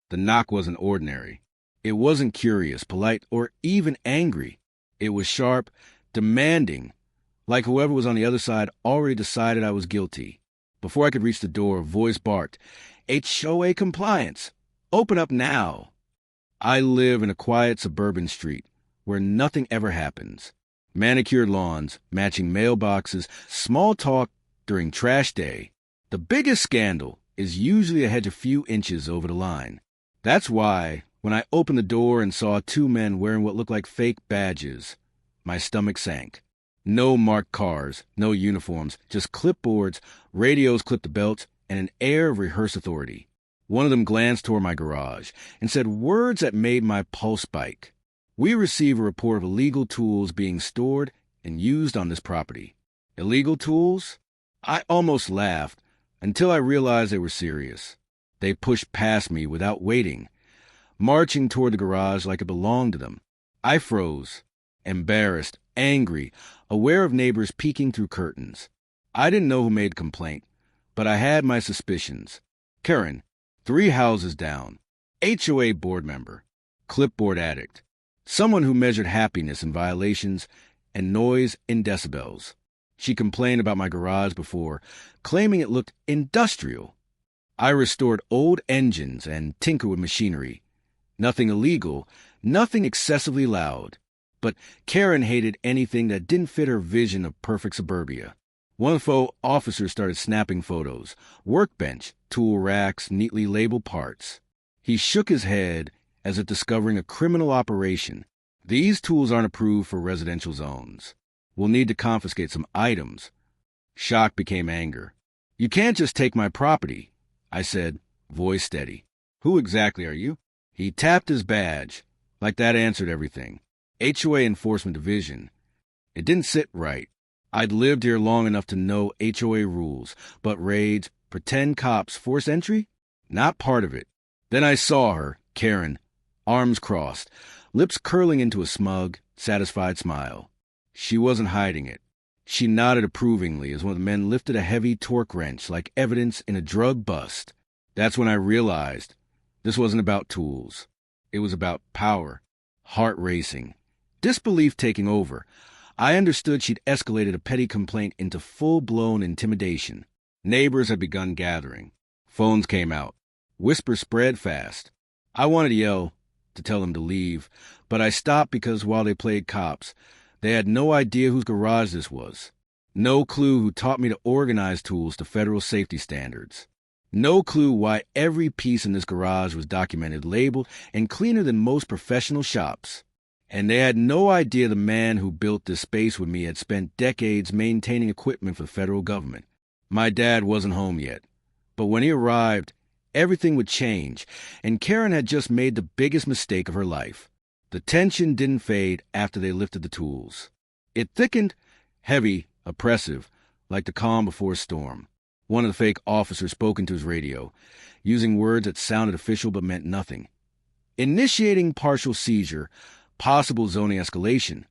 The knock wasn't ordinary. It wasn't curious, polite, or even angry. It was sharp, demanding, like whoever was on the other side already decided I was guilty. Before I could reach the door, a voice barked, "HOA compliance! Open up now!" I live in a quiet suburban street where nothing ever happens. Manicured lawns, matching mailboxes, small talk during trash day. The biggest scandal is usually a hedge a few inches over the line. That's why, when I opened the door and saw two men wearing what looked like fake badges, my stomach sank. No marked cars, no uniforms, just clipboards, radios clipped to belts, and an air of rehearsed authority. One of them glanced toward my garage and said words that made my pulse spike. "We receive a report of illegal tools being stored and used on this property." Illegal tools? I almost laughed until I realized they were serious. They pushed past me without waiting, marching toward the garage like it belonged to them. I froze, embarrassed, angry, aware of neighbors peeking through curtains. I didn't know who made complaint, but I had my suspicions. Karen, 3 houses down, HOA board member, clipboard addict, someone who measured happiness in violations and noise in decibels. She complained about my garage before, claiming it looked industrial. I restored old engines and tinkered with machinery. Nothing illegal, nothing excessively loud. But Karen hated anything that didn't fit her vision of perfect suburbia. One faux officer started snapping photos. Workbench, tool racks, neatly labeled parts. He shook his head as if discovering a criminal operation. "These tools aren't approved for residential zones. We'll need to confiscate some items." Shock became anger. "You can't just take my property," I said, voice steady. "Who exactly are you?" He tapped his badge. Like that answered everything. HOA Enforcement Division. It didn't sit right. I'd lived here long enough to know HOA rules, but raids, pretend cops, forced entry? Not part of it. Then I saw her, Karen, arms crossed, lips curling into a smug, satisfied smile. She wasn't hiding it. She nodded approvingly as one of the men lifted a heavy torque wrench like evidence in a drug bust. That's when I realized this wasn't about tools. It was about power, heart racing, disbelief taking over. I understood she'd escalated a petty complaint into full-blown intimidation. Neighbors had begun gathering. Phones came out. Whispers spread fast. I wanted to yell, to tell them to leave, but I stopped because while they played cops, they had no idea whose garage this was. No clue who taught me to organize tools to federal safety standards. No clue why every piece in this garage was documented, labeled, and cleaner than most professional shops. And they had no idea the man who built this space with me had spent decades maintaining equipment for the federal government. My dad wasn't home yet, but when he arrived, everything would change, and Karen had just made the biggest mistake of her life. The tension didn't fade after they lifted the tools. It thickened, heavy, oppressive, like the calm before a storm. One of the fake officers spoke into his radio, using words that sounded official but meant nothing. Initiating partial seizure, possible zoning escalation,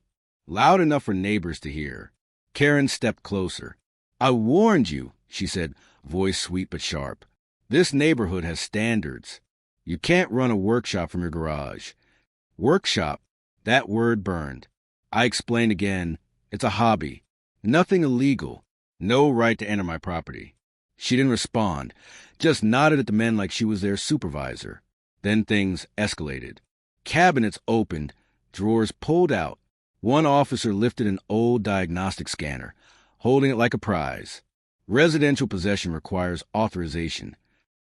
loud enough for neighbors to hear. Karen stepped closer. "I warned you," she said, voice sweet but sharp. "This neighborhood has standards. You can't run a workshop from your garage." Workshop, that word burned. I explained again, it's a hobby. Nothing illegal. No right to enter my property. She didn't respond, just nodded at the men like she was their supervisor. Then things escalated. Cabinets opened, drawers pulled out. One officer lifted an old diagnostic scanner, holding it like a prize. Residential possession requires authorization.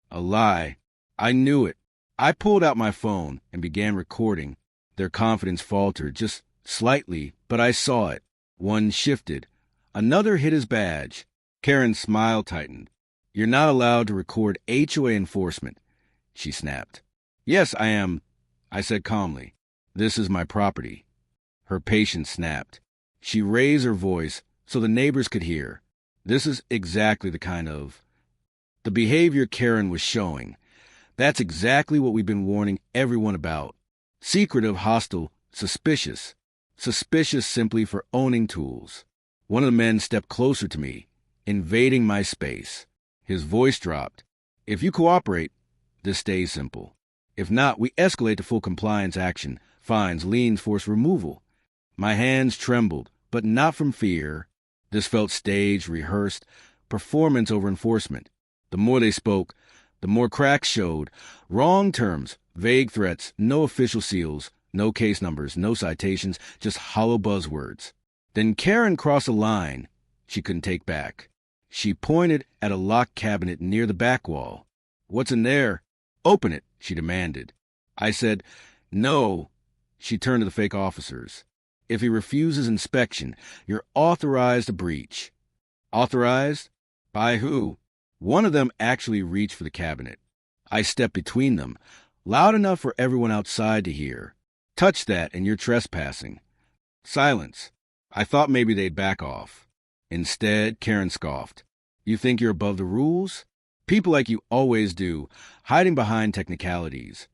A lie. I knew it. I pulled out my phone and began recording. Their confidence faltered, just slightly, but I saw it. One shifted. Another hit his badge. Karen's smile tightened. "You're not allowed to record HOA enforcement," she snapped. "Yes, I am," I said calmly. "This is my property." Her patience snapped. She raised her voice so the neighbors could hear. This is exactly the kind of... The behavior Karen was showing. That's exactly what we've been warning everyone about. Secretive, hostile, suspicious. Suspicious simply for owning tools. One of the men stepped closer to me, invading my space. His voice dropped. "If you cooperate, this stays simple." If not, we escalate to full compliance action, fines, liens, forced removal. My hands trembled, but not from fear. This felt staged, rehearsed, performance over enforcement. The more they spoke, the more cracks showed. Wrong terms, vague threats, no official seals, no case numbers, no citations, just hollow buzzwords. Then Karen crossed a line she couldn't take back. She pointed at a locked cabinet near the back wall. "What's in there?" "Open it," she demanded. I said, "No." She turned to the fake officers. "If he refuses inspection, you're authorized to breach." "Authorized? By who?" One of them actually reached for the cabinet. I stepped between them, loud enough for everyone outside to hear. "Touch that and you're trespassing." Silence. I thought maybe they'd back off. Instead, Karen scoffed. "You think you're above the rules? People like you always do, hiding behind technicalities."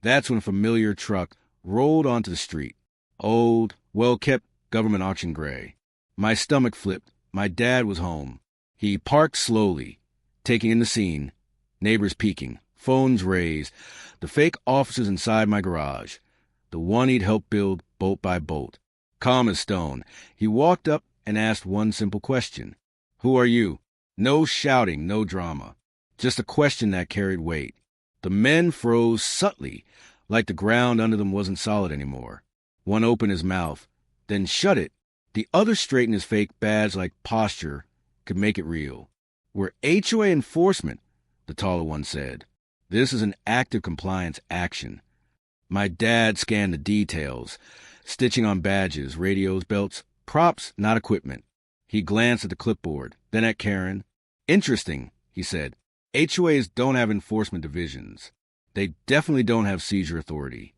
That's when a familiar truck rolled onto the street. Old, well-kept government auction gray. My stomach flipped. My dad was home. He parked slowly, taking in the scene. Neighbors peeking, phones raised, the fake officers inside my garage, the one he'd helped build bolt by bolt. Calm as stone, he walked up and asked one simple question. "Who are you?" No shouting, no drama. Just a question that carried weight. The men froze subtly, like the ground under them wasn't solid anymore. One opened his mouth, then shut it. The other straightened his fake badge like posture could make it real. "We're HOA enforcement," the taller one said. "This is an active compliance action." My dad scanned the details, stitching on badges, radios, belts, props, not equipment. He glanced at the clipboard, then at Karen. "Interesting," he said. "HOAs don't have enforcement divisions. They definitely don't have seizure authority."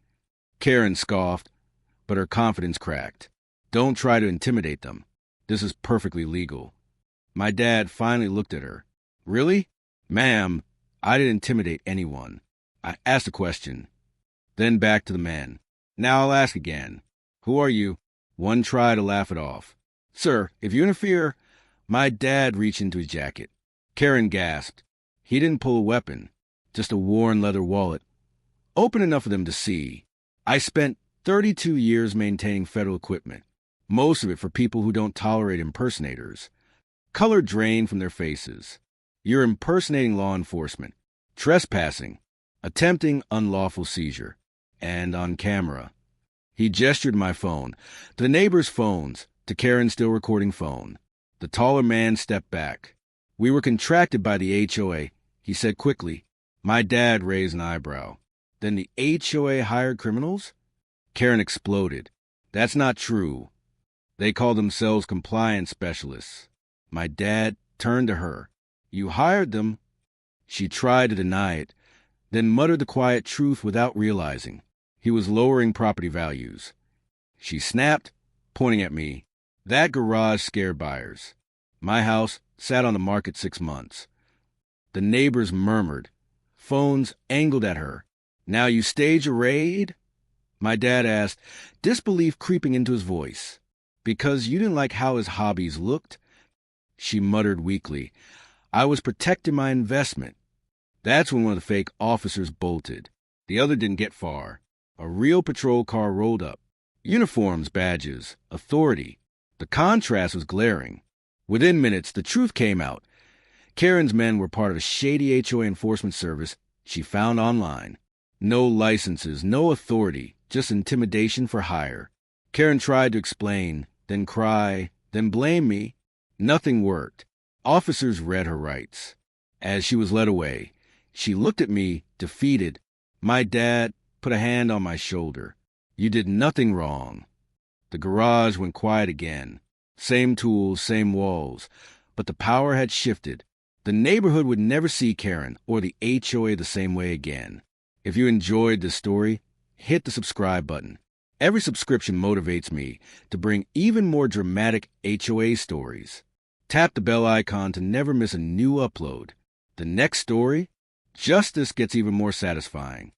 Karen scoffed, but her confidence cracked. "Don't try to intimidate them. This is perfectly legal." My dad finally looked at her. "Really?" "Ma'am, I didn't intimidate anyone. I asked a question." Then back to the men. "Now I'll ask again. Who are you?" One tried to laugh it off. "Sir, if you interfere..." My dad reached into his jacket. Karen gasped. He didn't pull a weapon, just a worn leather wallet, open enough for them to see. I spent 32 years maintaining federal equipment, most of it for people who don't tolerate impersonators. Color drained from their faces. You're impersonating law enforcement, trespassing, attempting unlawful seizure, and on camera. He gestured to my phone, to the neighbors' phones, to Karen's still recording phone. The taller man stepped back. "We were contracted by the HOA," he said quickly. My dad raised an eyebrow. "Then the HOA hired criminals?" Karen exploded. "That's not true. They call themselves compliance specialists." My dad turned to her. "You hired them." She tried to deny it, then muttered the quiet truth without realizing. He was lowering property values. She snapped, pointing at me. "That garage scared buyers. My house sat on the market 6 months." The neighbors murmured. Phones angled at her. "Now you stage a raid?" My dad asked, disbelief creeping into his voice. "Because you didn't like how his hobbies looked?" She muttered weakly. "I was protecting my investment." That's when one of the fake officers bolted. The other didn't get far. A real patrol car rolled up. Uniforms, badges, authority. The contrast was glaring. Within minutes, the truth came out. Karen's men were part of a shady HOA enforcement service she found online. No licenses, no authority, just intimidation for hire. Karen tried to explain, then cry, then blame me. Nothing worked. Officers read her rights. As she was led away, she looked at me, defeated. My dad put a hand on my shoulder. "You did nothing wrong." The garage went quiet again. Same tools, same walls. But the power had shifted. The neighborhood would never see Karen or the HOA the same way again. If you enjoyed this story, hit the subscribe button. Every subscription motivates me to bring even more dramatic HOA stories. Tap the bell icon to never miss a new upload. The next story, justice gets even more satisfying.